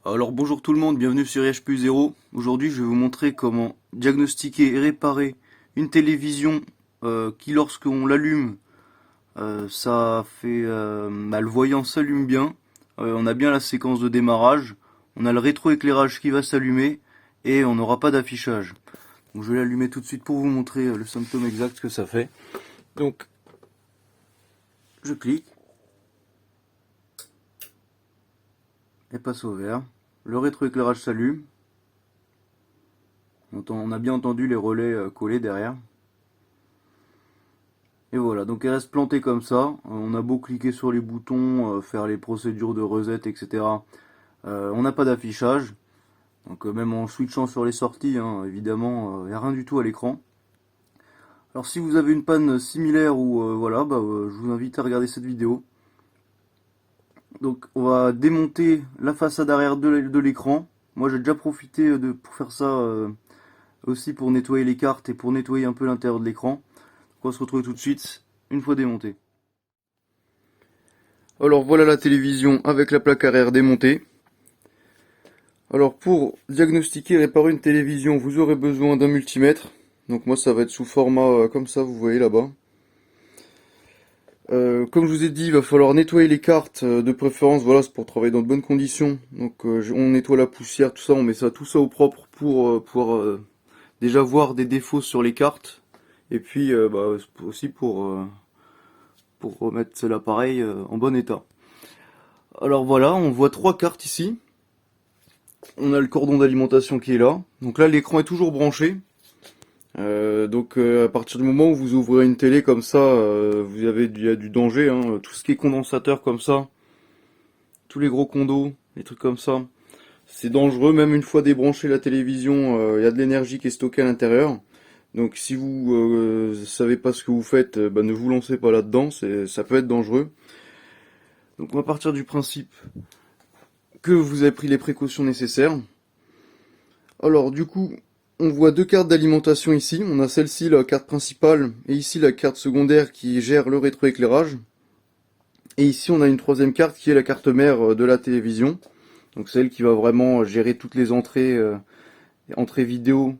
Alors bonjour tout le monde, bienvenue sur IH+0. Aujourd'hui je vais vous montrer comment diagnostiquer et réparer une télévision qui lorsqu'on l'allume, le voyant s'allume bien, on a bien la séquence de démarrage, on a le rétroéclairage qui va s'allumer et on n'aura pas d'affichage. Donc je vais l'allumer tout de suite pour vous montrer le symptôme exact que ça fait. Donc je clique et passe au vert. Le rétroéclairage s'allume. On a bien entendu les relais collés derrière. Et voilà, donc elle reste plantée comme ça. On a beau cliquer sur les boutons, faire les procédures de reset, etc. On n'a pas d'affichage. Donc même en switchant sur les sorties, hein, évidemment, il n'y a rien du tout à l'écran. Alors si vous avez une panne similaire ou je vous invite à regarder cette vidéo. Donc on va démonter la façade arrière de l'écran. Moi j'ai déjà profité pour faire ça aussi pour nettoyer les cartes et pour nettoyer un peu l'intérieur de l'écran. On va se retrouver tout de suite une fois démonté. Alors voilà la télévision avec la plaque arrière démontée. Alors pour diagnostiquer et réparer une télévision, vous aurez besoin d'un multimètre. Donc moi ça va être sous format comme ça, vous voyez là-bas. Comme je vous ai dit, il va falloir nettoyer les cartes de préférence, voilà, c'est pour travailler dans de bonnes conditions. Donc on nettoie la poussière, tout ça, on met tout ça au propre pour pouvoir déjà voir des défauts sur les cartes. Et puis aussi pour remettre l'appareil en bon état. Alors voilà, on voit trois cartes ici. On a le cordon d'alimentation qui est là. Donc là, l'écran est toujours branché. À partir du moment où vous ouvrez une télé comme ça, il y a du danger. Hein. Tout ce qui est condensateur comme ça, tous les gros condos, les trucs comme ça, c'est dangereux. Même une fois débranché la télévision, il y a de l'énergie qui est stockée à l'intérieur. Donc si vous savez pas ce que vous faites, ne vous lancez pas là-dedans. Ça peut être dangereux. Donc on va partir du principe que vous avez pris les précautions nécessaires. Alors du coup, on voit deux cartes d'alimentation ici. On a celle-ci, la carte principale, et ici la carte secondaire qui gère le rétroéclairage. Et ici on a une troisième carte qui est la carte mère de la télévision. Donc celle qui va vraiment gérer toutes les entrées vidéo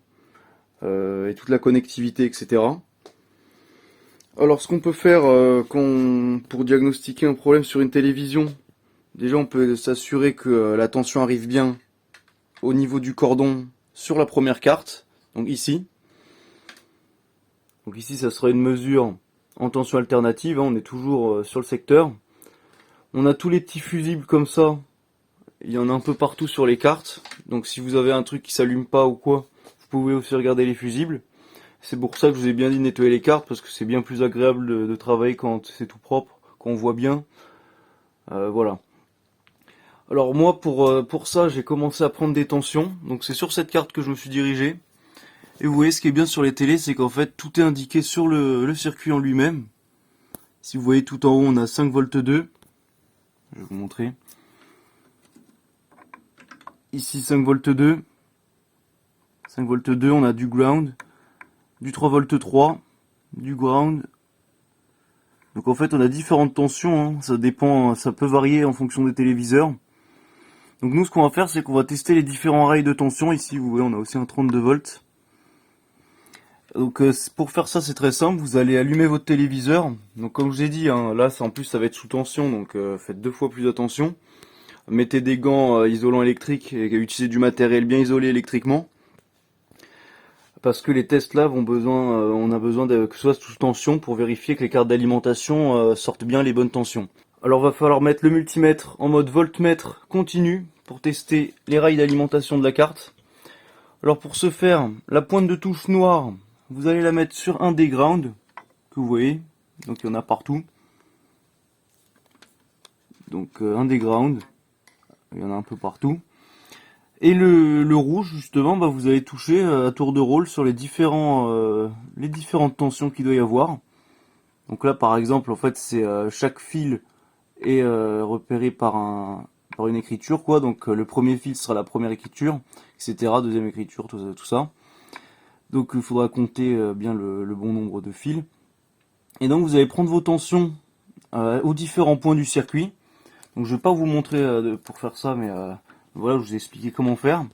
et toute la connectivité, etc. Alors ce qu'on peut faire pour diagnostiquer un problème sur une télévision, déjà on peut s'assurer que la tension arrive bien au niveau du cordon sur la première carte, donc ici. Donc ici ça sera une mesure en tension alternative, hein, on est toujours sur le secteur. On a tous les petits fusibles comme ça, il y en a un peu partout sur les cartes. Donc si vous avez un truc qui s'allume pas ou quoi, vous pouvez aussi regarder les fusibles. C'est pour ça que je vous ai bien dit de nettoyer les cartes, parce que c'est bien plus agréable de travailler quand c'est tout propre, quand on voit bien. Voilà. Alors moi pour ça j'ai commencé à prendre des tensions, donc c'est sur cette carte que je me suis dirigé. Et vous voyez ce qui est bien sur les télés, c'est qu'en fait tout est indiqué sur le circuit en lui-même. Si vous voyez tout en haut on a 5V2, je vais vous montrer. Ici 5V2, 5V2 on a du ground, du 3V3, du ground. Donc en fait on a différentes tensions, hein. Ça dépend, ça peut varier en fonction des téléviseurs. Donc nous ce qu'on va faire c'est qu'on va tester les différents rails de tension. Ici vous voyez on a aussi un 32V. Donc pour faire ça c'est très simple, vous allez allumer votre téléviseur. Donc comme je vous ai dit, hein, là en plus ça va être sous tension, donc faites deux fois plus attention. Mettez des gants isolants électriques et utilisez du matériel bien isolé électriquement. Parce que les tests là on a besoin que ce soit sous tension pour vérifier que les cartes d'alimentation sortent bien les bonnes tensions. Alors va falloir mettre le multimètre en mode voltmètre continu pour tester les rails d'alimentation de la carte. Alors pour ce faire, la pointe de touche noire, vous allez la mettre sur un des grounds que vous voyez, donc il y en a partout. Donc un des grounds, il y en a un peu partout. Et le rouge, justement, vous allez toucher à tour de rôle sur les différentes tensions qu'il doit y avoir. Donc là, par exemple, en fait, c'est chaque fil est repéré par une écriture, quoi. Donc le premier fil sera la première écriture, etc. Deuxième écriture, tout ça. Donc il faudra compter bien le bon nombre de fils. Et donc vous allez prendre vos tensions aux différents points du circuit. Donc je vais pas vous montrer pour faire ça, mais Voilà, je vous ai expliqué comment faire.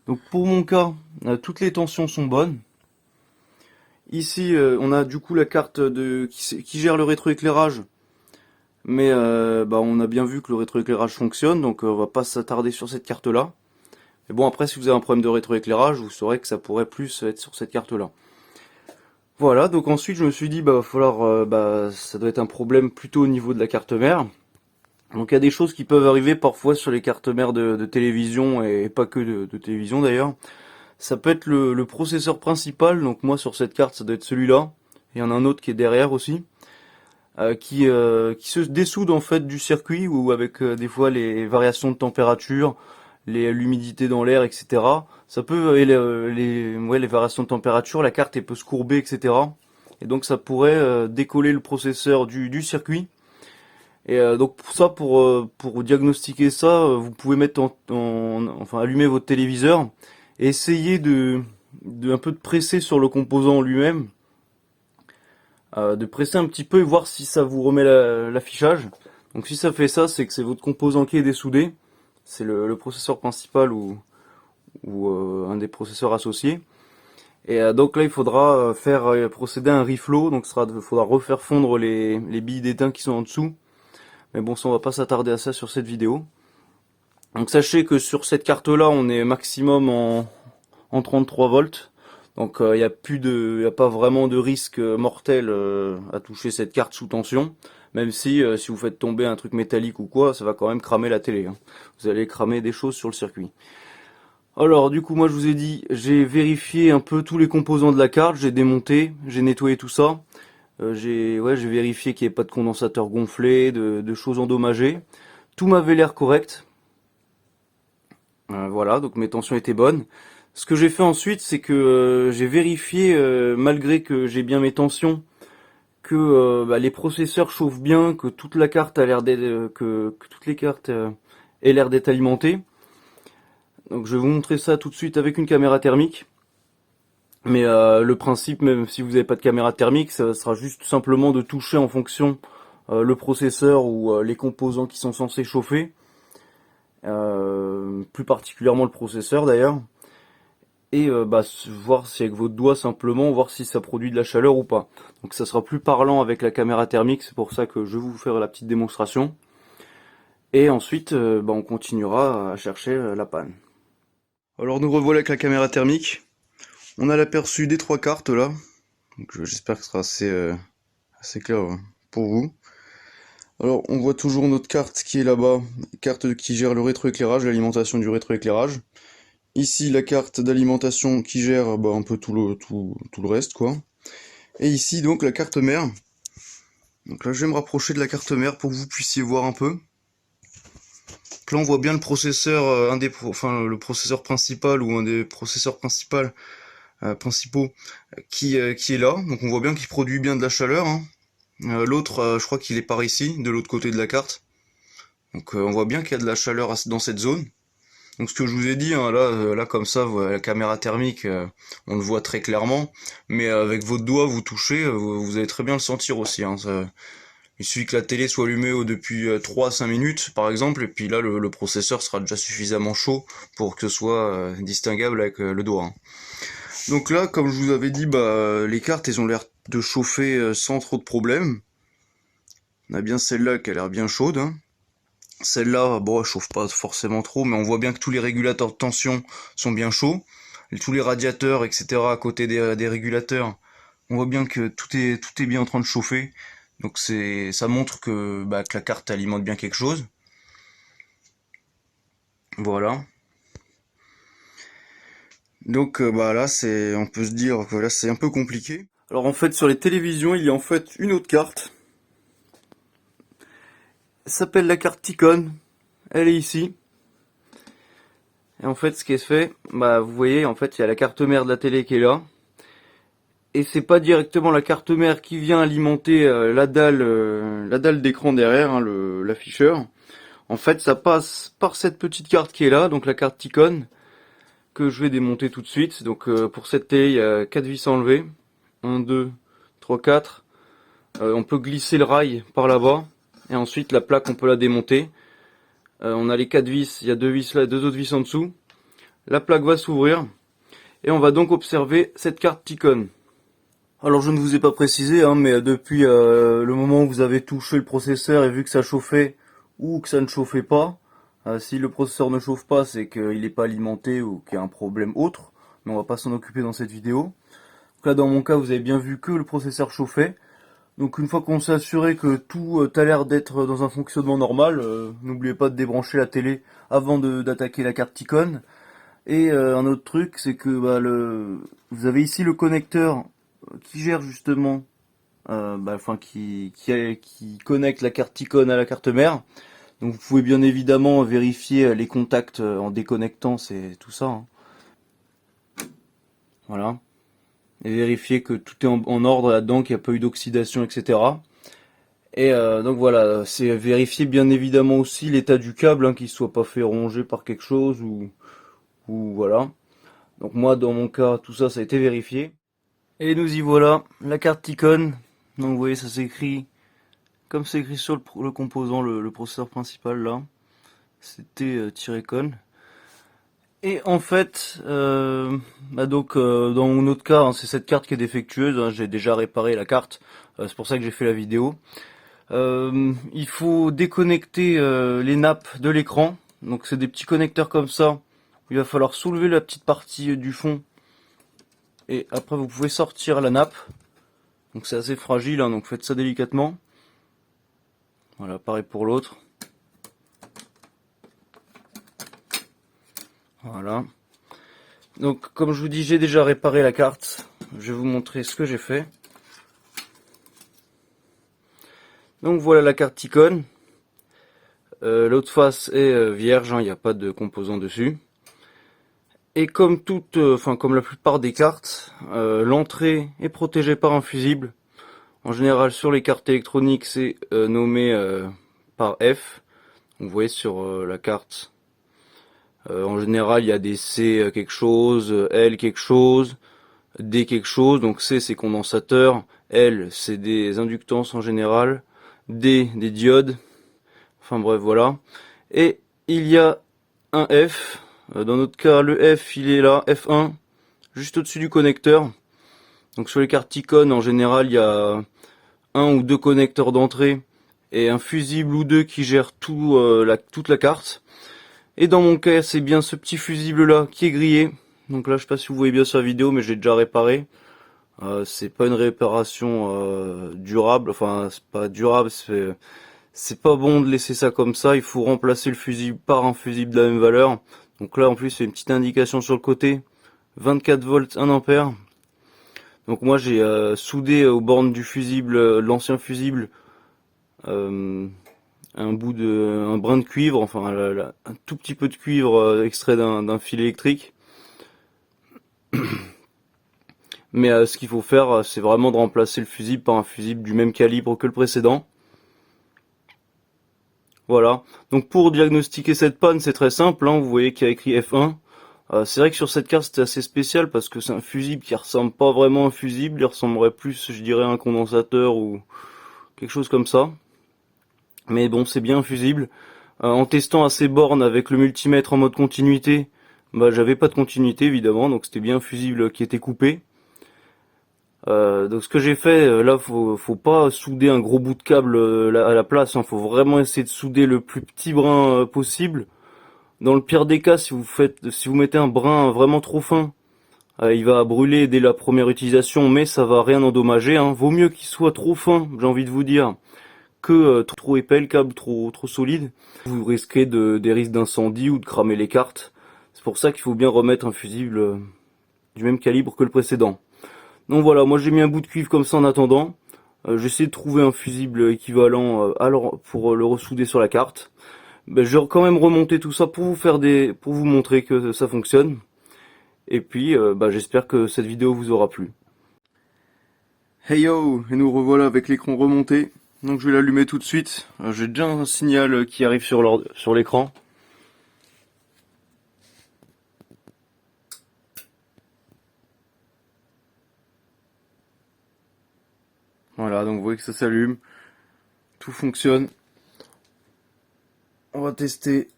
Donc pour mon cas, toutes les tensions sont bonnes. Ici, on a du coup la carte qui gère le rétroéclairage. Mais on a bien vu que le rétroéclairage fonctionne, donc on va pas s'attarder sur cette carte-là. Mais bon, après, si vous avez un problème de rétroéclairage, vous saurez que ça pourrait plus être sur cette carte-là. Voilà, donc ensuite je me suis dit, va falloir, ça doit être un problème plutôt au niveau de la carte mère. Donc il y a des choses qui peuvent arriver parfois sur les cartes mères de télévision, et pas que de télévision d'ailleurs. Ça peut être le processeur principal, donc moi sur cette carte ça doit être celui-là. Il y en a un autre qui est derrière aussi. Qui se dessoude en fait du circuit, ou avec des fois les variations de température, l'humidité dans l'air, etc. Ça peut, et les variations de température, la carte elle peut se courber, etc. Et donc ça pourrait décoller le processeur du circuit. Et donc pour ça, pour diagnostiquer ça, vous pouvez mettre enfin allumer votre téléviseur et essayer de un peu de presser sur le composant lui-même, de presser un petit peu et voir si ça vous remet l'affichage. Donc si ça fait ça, c'est que c'est votre composant qui est dessoudé. C'est le processeur principal ou un des processeurs associés. Et donc là, il faudra procéder à un reflow. Donc il faudra refaire fondre les billes d'étain qui sont en dessous. Mais bon, ça, on va pas s'attarder à ça sur cette vidéo. Donc sachez que sur cette carte-là, on est maximum en 33 volts. Donc il y a pas vraiment de risque mortel à toucher cette carte sous tension. Même si vous faites tomber un truc métallique ou quoi, ça va quand même cramer la télé, hein. Vous allez cramer des choses sur le circuit. Alors du coup, moi je vous ai dit, j'ai vérifié un peu tous les composants de la carte, j'ai démonté, j'ai nettoyé tout ça. J'ai vérifié qu'il n'y ait pas de condensateur gonflé, de choses endommagées. Tout m'avait l'air correct. Voilà, donc mes tensions étaient bonnes. Ce que j'ai fait ensuite, c'est que j'ai vérifié, malgré que j'ai bien mes tensions, que les processeurs chauffent bien, que toute la carte a l'air d'être, que toutes les cartes aient l'air d'être alimentées. Donc je vais vous montrer ça tout de suite avec une caméra thermique. Mais le principe, même si vous n'avez pas de caméra thermique, ça sera juste simplement de toucher en fonction le processeur ou les composants qui sont censés chauffer. Plus particulièrement le processeur d'ailleurs. Et voir si avec votre doigt simplement, voir si ça produit de la chaleur ou pas. Donc ça sera plus parlant avec la caméra thermique, c'est pour ça que je vais vous faire la petite démonstration. Et ensuite, on continuera à chercher la panne. Alors nous revoilà avec la caméra thermique. On a l'aperçu des trois cartes là. Donc j'espère que ce sera assez clair pour vous. Alors on voit toujours notre carte qui est là-bas, carte qui gère le rétroéclairage, l'alimentation du rétroéclairage. Ici la carte d'alimentation qui gère un peu tout le reste quoi. Et ici donc la carte mère. Donc là je vais me rapprocher de la carte mère pour que vous puissiez voir un peu. Donc là on voit bien le processeur, le processeur principal ou un des processeurs principaux qui est là. Donc on voit bien qu'il produit bien de la chaleur, hein. L'autre, je crois qu'il est par ici, de l'autre côté de la carte. Donc on voit bien qu'il y a de la chaleur dans cette zone. Donc ce que je vous ai dit, hein, là comme ça, la caméra thermique, on le voit très clairement. Mais avec votre doigt, vous touchez, vous allez très bien le sentir aussi, hein. Il suffit que la télé soit allumée depuis 3 à 5 minutes, par exemple, et puis là, le processeur sera déjà suffisamment chaud pour que ce soit distinguable avec le doigt, hein. Donc là, comme je vous avais dit, les cartes, elles ont l'air de chauffer sans trop de problèmes. On a bien celle-là qui a l'air bien chaude, hein. Celle-là, elle chauffe pas forcément trop, mais on voit bien que tous les régulateurs de tension sont bien chauds. Et tous les radiateurs, etc. à côté des régulateurs, on voit bien que tout est bien en train de chauffer. Donc ça montre que la carte alimente bien quelque chose. Voilà. Donc là on peut se dire que là c'est un peu compliqué. Alors en fait sur les télévisions il y a en fait une autre carte. Elle s'appelle la carte Ticon. Elle est ici. Et en fait ce qui est fait, vous voyez en fait il y a la carte mère de la télé qui est là. Et c'est pas directement la carte mère qui vient alimenter la dalle d'écran derrière, hein, l'afficheur. En fait ça passe par cette petite carte qui est là, donc la carte Ticon, que je vais démonter tout de suite. Donc pour cette télé il y a 4 vis enlevées. 1, 2, 3, 4. On peut glisser le rail par là-bas. Et ensuite la plaque on peut la démonter. On a les 4 vis, il y a 2 vis là et 2 autres vis en dessous. La plaque va s'ouvrir et on va donc observer cette carte Ticon. Alors je ne vous ai pas précisé, hein, mais depuis le moment où vous avez touché le processeur et vu que ça chauffait ou que ça ne chauffait pas, si le processeur ne chauffe pas, c'est qu'il n'est pas alimenté ou qu'il y a un problème autre, mais on va pas s'en occuper dans cette vidéo. Donc là dans mon cas vous avez bien vu que le processeur chauffait. Donc une fois qu'on s'est assuré que tout a l'air d'être dans un fonctionnement normal, n'oubliez pas de débrancher la télé avant d'attaquer la carte Ticon. Et un autre truc, c'est que vous avez ici le connecteur qui gère justement, qui connecte la carte Ticon à la carte mère. Donc vous pouvez bien évidemment vérifier les contacts en déconnectant, c'est tout ça, hein. Voilà. Et vérifier que tout est en ordre là-dedans, qu'il n'y a pas eu d'oxydation, etc. Et donc voilà, c'est vérifier bien évidemment aussi l'état du câble, hein, qu'il soit pas fait ronger par quelque chose ou voilà. Donc moi dans mon cas, tout ça, ça a été vérifié. Et nous y voilà, la carte Ticon. Donc vous voyez, ça s'écrit comme c'est écrit sur le composant, le processeur principal là. C'était -con. Et en fait, dans mon autre cas, hein, c'est cette carte qui est défectueuse, hein, j'ai déjà réparé la carte, c'est pour ça que j'ai fait la vidéo. Il faut déconnecter les nappes de l'écran. Donc c'est des petits connecteurs comme ça. Il va falloir soulever la petite partie du fond. Et après vous pouvez sortir la nappe. Donc c'est assez fragile, hein, donc faites ça délicatement. Voilà, pareil pour l'autre. Voilà. Donc comme je vous dis, j'ai déjà réparé la carte. Je vais vous montrer ce que j'ai fait. Donc voilà la carte Ticon. L'autre face est vierge, hein, il n'y a pas de composants dessus. Et comme comme la plupart des cartes, l'entrée est protégée par un fusible. En général, sur les cartes électroniques, c'est nommé par F. Vous voyez sur la carte. En général, il y a des C quelque chose, L quelque chose, D quelque chose. Donc C, c'est condensateur. L, c'est des inductances en général. D, des diodes. Enfin bref, voilà. Et il y a un F. Dans notre cas, le F, il est là, F1, juste au-dessus du connecteur. Donc sur les cartes Ticon, en général, il y a un ou deux connecteurs d'entrée et un fusible ou deux qui gère toute la carte. Et dans mon cas, c'est bien ce petit fusible là qui est grillé. Donc là, je sais pas si vous voyez bien sur la vidéo, mais je l'ai déjà réparé. C'est pas une réparation durable, enfin c'est pas durable, c'est pas bon de laisser ça comme ça. Il faut remplacer le fusible par un fusible de la même valeur. Donc là, en plus, il y a une petite indication sur le côté, 24 volts 1 ampère. Donc moi j'ai soudé aux bornes du fusible, l'ancien fusible, euh, un brin de cuivre, enfin un tout petit peu de cuivre extrait d'un fil électrique. Mais ce qu'il faut faire, c'est vraiment de remplacer le fusible par un fusible du même calibre que le précédent. Voilà. Donc pour diagnostiquer cette panne, c'est très simple, hein. Vous voyez qu'il y a écrit F1. C'est vrai que sur cette carte c'était assez spécial parce que c'est un fusible qui ressemble pas vraiment à un fusible, il ressemblerait plus, je dirais, à un condensateur ou quelque chose comme ça. Mais bon, c'est bien un fusible. En testant à ces bornes avec le multimètre en mode continuité, j'avais pas de continuité évidemment, donc c'était bien un fusible qui était coupé. Donc ce que j'ai fait, là, faut pas souder un gros bout de câble à la place, hein. Faut vraiment essayer de souder le plus petit brin possible. Dans le pire des cas, si vous mettez un brin vraiment trop fin, il va brûler dès la première utilisation, mais ça va rien endommager, hein. Vaut mieux qu'il soit trop fin, j'ai envie de vous dire, que trop épais, le câble trop solide. Vous risquez des risques d'incendie ou de cramer les cartes. C'est pour ça qu'il faut bien remettre un fusible du même calibre que le précédent. Donc voilà, moi j'ai mis un bout de cuivre comme ça en attendant. J'essaie de trouver un fusible équivalent alors pour le ressouder sur la carte. Je vais quand même remonter tout ça pour pour vous montrer que ça fonctionne. Et puis j'espère que cette vidéo vous aura plu. Hey yo, et nous revoilà avec l'écran remonté. Donc je vais l'allumer tout de suite. J'ai déjà un signal qui arrive sur l'écran. Voilà, donc vous voyez que ça s'allume. Tout fonctionne. On va tester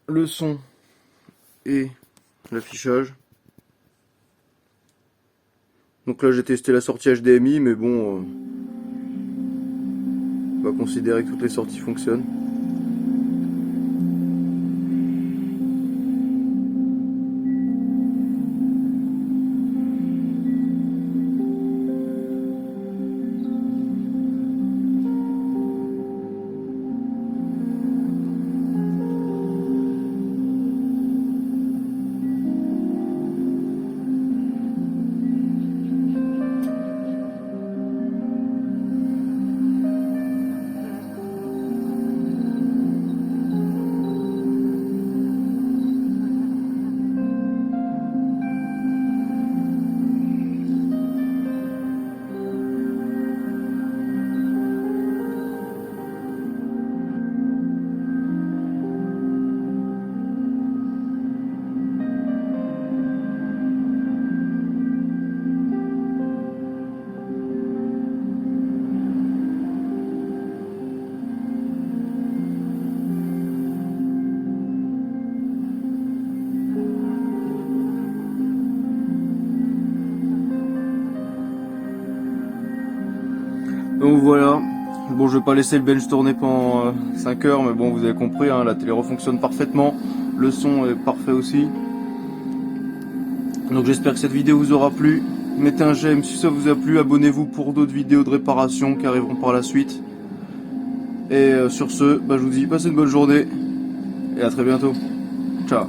le son et l'affichage. Donc là j'ai testé la sortie HDMI, mais bon, on va considérer que toutes les sorties fonctionnent. Donc voilà, bon je vais pas laisser le bench tourner pendant 5 heures, mais bon vous avez compris, hein, la télé refonctionne parfaitement, le son est parfait aussi. Donc j'espère que cette vidéo vous aura plu, mettez un j'aime si ça vous a plu, abonnez-vous pour d'autres vidéos de réparation qui arriveront par la suite. Et sur ce, je vous dis passez une bonne journée et à très bientôt. Ciao.